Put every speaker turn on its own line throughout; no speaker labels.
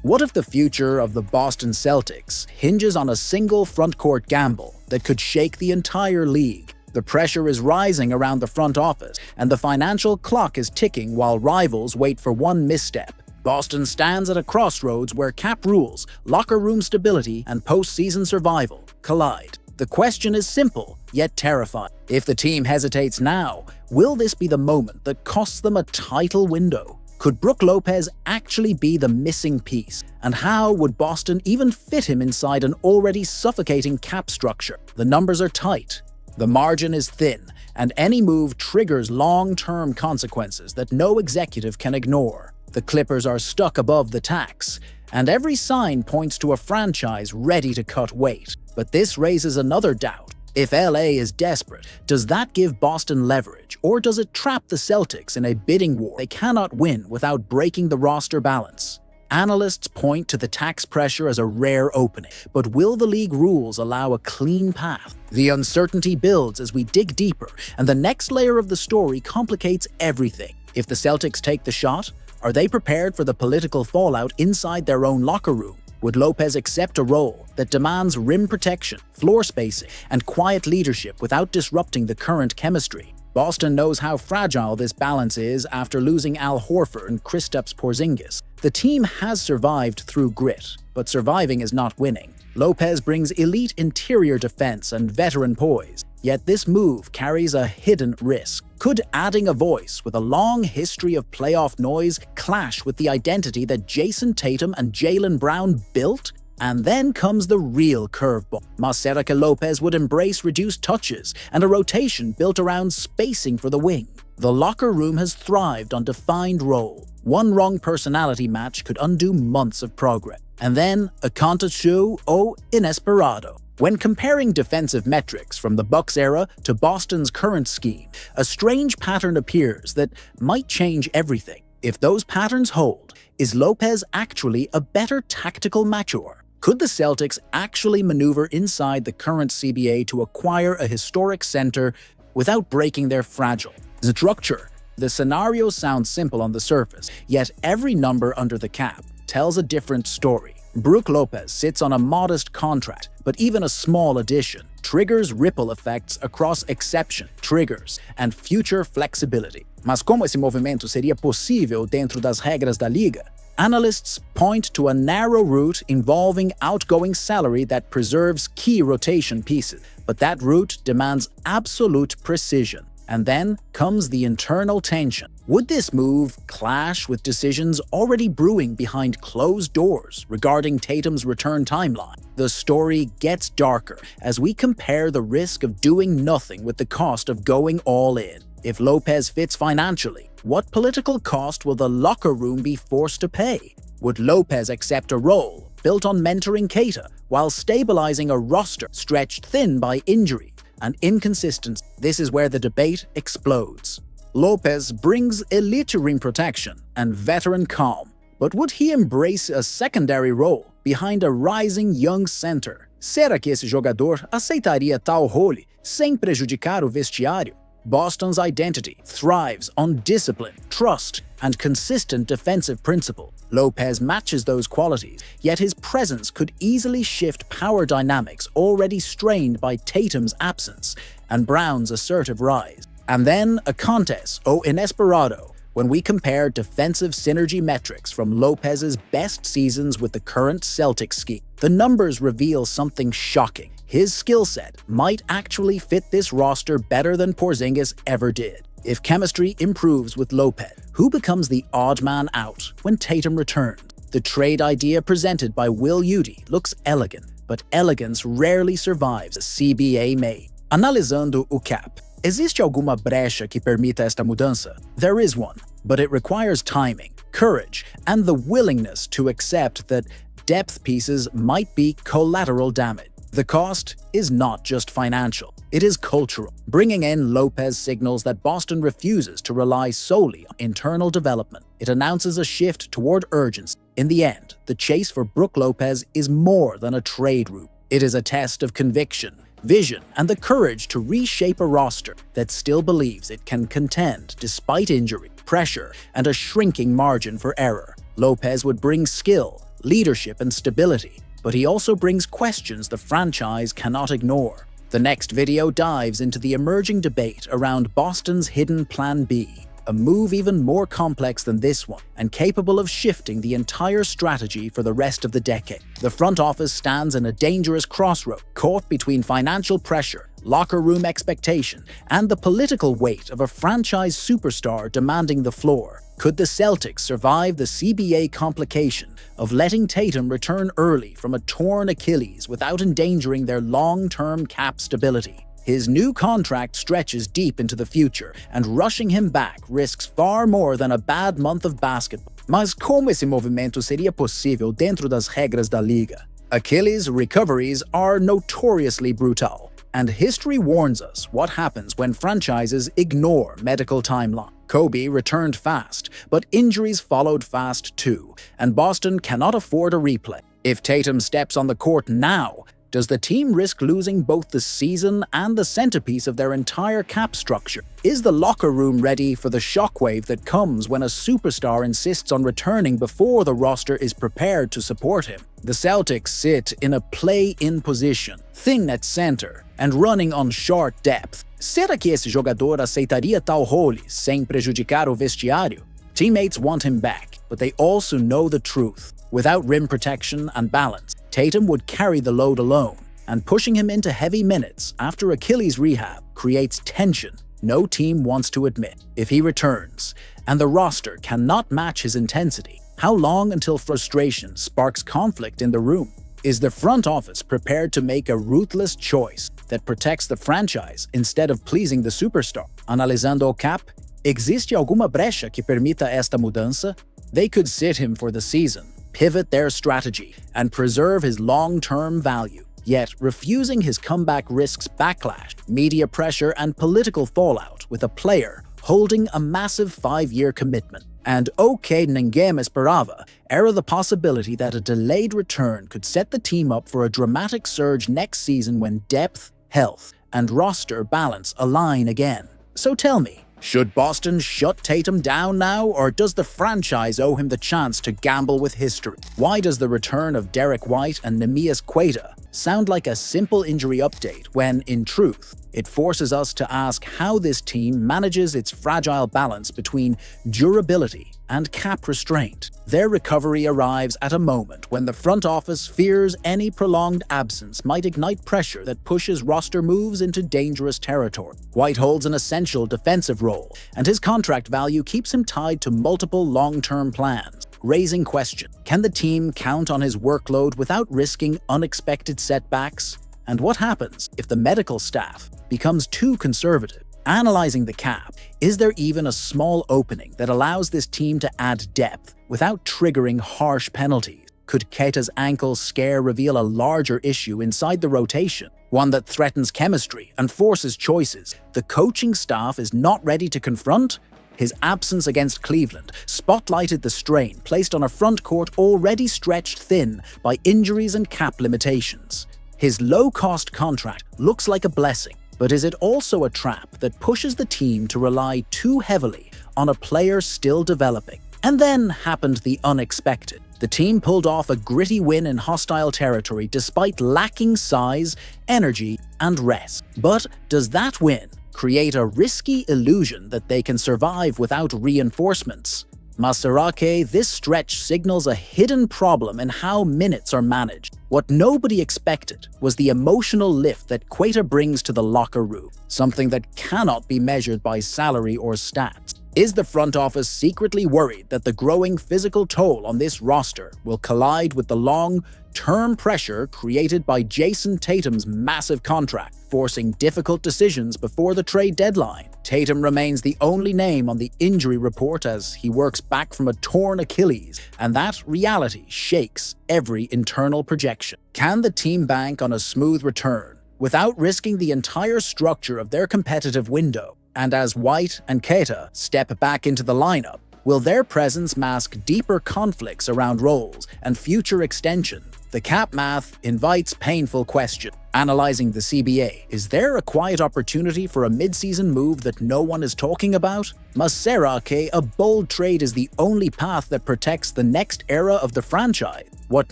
What if the future of the Boston Celtics hinges on a single front-court gamble that could shake the entire league? The pressure is rising around the front office, and the financial clock is ticking while rivals wait for one misstep. Boston stands at a crossroads where cap rules, locker room stability, and postseason survival collide. The question is simple, yet terrifying. If the team hesitates now, will this be the moment that costs them a title window? Could Brook Lopez actually be the missing piece? And how would Boston even fit him inside an already suffocating cap structure? The numbers are tight, the margin is thin, and any move triggers long-term consequences that no executive can ignore. The Clippers are stuck above the tax, and every sign points to a franchise ready to cut weight. But this raises another doubt. If LA is desperate, does that give Boston leverage, or does it trap the Celtics in a bidding war they cannot win without breaking the roster balance? Analysts point to the tax pressure as a rare opening, but will the league rules allow a clean path? The uncertainty builds as we dig deeper, and the next layer of the story complicates everything. If the Celtics take the shot, are they prepared for the political fallout inside their own locker room? Would Lopez accept a role that demands rim protection, floor spacing, and quiet leadership without disrupting the current chemistry? Boston knows how fragile this balance is after losing Al Horford and Kristaps Porzingis. The team has survived through grit, but surviving is not winning. Lopez brings elite interior defense and veteran poise, yet this move carries a hidden risk. Could adding a voice with a long history of playoff noise clash with the identity that Jayson Tatum and Jaylen Brown built? And then comes the real curveball. Maseraca Lopez would embrace reduced touches and a rotation built around spacing for the wing. The locker room has thrived on defined role. One wrong personality match could undo months of progress. And then, aconteceu o inesperado. When comparing defensive metrics from the Bucks era to Boston's current scheme, a strange pattern appears that might change everything. If those patterns hold, is Lopez actually a better tactical matchuer? Could the Celtics actually maneuver inside the current CBA to acquire a historic center without breaking their fragile structure? The scenario sounds simple on the surface, yet every number under the cap tells a different story. Brook Lopez sits on a modest contract, but even a small addition triggers ripple effects across exception, triggers, and future flexibility. Mas como esse movimento seria possível dentro das regras da liga? Analysts point to a narrow route involving outgoing salary that preserves key rotation pieces, but that route demands absolute precision. And then comes the internal tension. Would this move clash with decisions already brewing behind closed doors regarding Tatum's return timeline? The story gets darker as we compare the risk of doing nothing with the cost of going all in. If Lopez fits financially, what political cost will the locker room be forced to pay? Would Lopez accept a role built on mentoring Keita while stabilizing a roster stretched thin by injury and inconsistency? This is where the debate explodes. Lopez brings elite rim protection and veteran calm, but would he embrace a secondary role behind a rising young center? Será que esse jogador aceitaria tal role sem prejudicar o vestiário? Boston's identity thrives on discipline, trust, and consistent defensive principle. Lopez matches those qualities, yet his presence could easily shift power dynamics already strained by Tatum's absence and Brown's assertive rise. And then a contest o inesperado when we compare defensive synergy metrics from Lopez's best seasons with the current Celtics scheme. The numbers reveal something shocking. His skill set might actually fit this roster better than Porzingis ever did. If chemistry improves with Lopez, who becomes the odd man out when Tatum returns? The trade idea presented by Will Udy looks elegant, but elegance rarely survives a CBA made. Analisando o cap, existe alguma brecha que permita esta mudança? There is one, but it requires timing, courage, and the willingness to accept that depth pieces might be collateral damage. The cost is not just financial, it is cultural. Bringing in Lopez signals that Boston refuses to rely solely on internal development. It announces a shift toward urgency. In the end, the chase for Brook Lopez is more than a trade route. It is a test of conviction, vision, and the courage to reshape a roster that still believes it can contend despite injury, pressure, and a shrinking margin for error. Lopez would bring skill, leadership, and stability, but he also brings questions the franchise cannot ignore. The next video dives into the emerging debate around Boston's hidden Plan B, a move even more complex than this one and capable of shifting the entire strategy for the rest of the decade. The front office stands in a dangerous crossroad, caught between financial pressure, locker room expectation, and the political weight of a franchise superstar demanding the floor. Could the Celtics survive the CBA complication of letting Tatum return early from a torn Achilles without endangering their long-term cap stability? His new contract stretches deep into the future, and rushing him back risks far more than a bad month of basketball. Mas como esse movimento seria possível dentro das regras da liga? Achilles recoveries are notoriously brutal, and history warns us what happens when franchises ignore medical timeline. Kobe returned fast, but injuries followed fast too, and Boston cannot afford a replay. If Tatum steps on the court now, does the team risk losing both the season and the centerpiece of their entire cap structure? Is the locker room ready for the shockwave that comes when a superstar insists on returning before the roster is prepared to support him? The Celtics sit in a play-in position, thin at center, and running on short depth. Será que esse jogador aceitaria tal role sem prejudicar o vestiário? Teammates want him back, but they also know the truth. Without rim protection and balance, Tatum would carry the load alone, and pushing him into heavy minutes after Achilles rehab creates tension no team wants to admit. If he returns, and the roster cannot match his intensity, how long until frustration sparks conflict in the room? Is the front office prepared to make a ruthless choice that protects the franchise instead of pleasing the superstar? Analisando o cap, existe alguma brecha que permita esta mudança? They could sit him for the season, pivot their strategy, and preserve his long-term value. Yet, refusing his comeback risks backlash, media pressure, and political fallout with a player holding a massive 5-year commitment. And OK ninguém esperava era the possibility that a delayed return could set the team up for a dramatic surge next season when depth, health, and roster balance align again. So tell me, should Boston shut Tatum down now, or does the franchise owe him the chance to gamble with history? Why does the return of Derek White and Neemias Queta sound like a simple injury update when, in truth, it forces us to ask how this team manages its fragile balance between durability and cap restraint? Their recovery arrives at a moment when the front office fears any prolonged absence might ignite pressure that pushes roster moves into dangerous territory. White holds an essential defensive role, and his contract value keeps him tied to multiple long-term plans, raising question: can the team count on his workload without risking unexpected setbacks? And what happens if the medical staff becomes too conservative? Analyzing the cap, is there even a small opening that allows this team to add depth without triggering harsh penalties? Could Keita's ankle scare reveal a larger issue inside the rotation, one that threatens chemistry and forces choices the coaching staff is not ready to confront? His absence against Cleveland spotlighted the strain placed on a front court already stretched thin by injuries and cap limitations. His low-cost contract looks like a blessing, but is it also a trap that pushes the team to rely too heavily on a player still developing? And then happened the unexpected. The team pulled off a gritty win in hostile territory despite lacking size, energy, and rest. But does that win create a risky illusion that they can survive without reinforcements? Maserake, this stretch signals a hidden problem in how minutes are managed. What nobody expected was the emotional lift that Queta brings to the locker room, something that cannot be measured by salary or stats. Is the front office secretly worried that the growing physical toll on this roster will collide with the long-term pressure created by Jayson Tatum's massive contract, forcing difficult decisions before the trade deadline? Tatum remains the only name on the injury report as he works back from a torn Achilles, and that reality shakes every internal projection. Can the team bank on a smooth return without risking the entire structure of their competitive window? And as White and Queta step back into the lineup, will their presence mask deeper conflicts around roles and future extension? The cap math invites painful questions. Analyzing the CBA, is there a quiet opportunity for a mid-season move that no one is talking about? Maserake, a bold trade is the only path that protects the next era of the franchise. What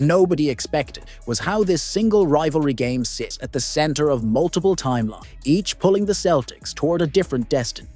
nobody expected was how this single rivalry game sits at the center of multiple timelines, each pulling the Celtics toward a different destiny.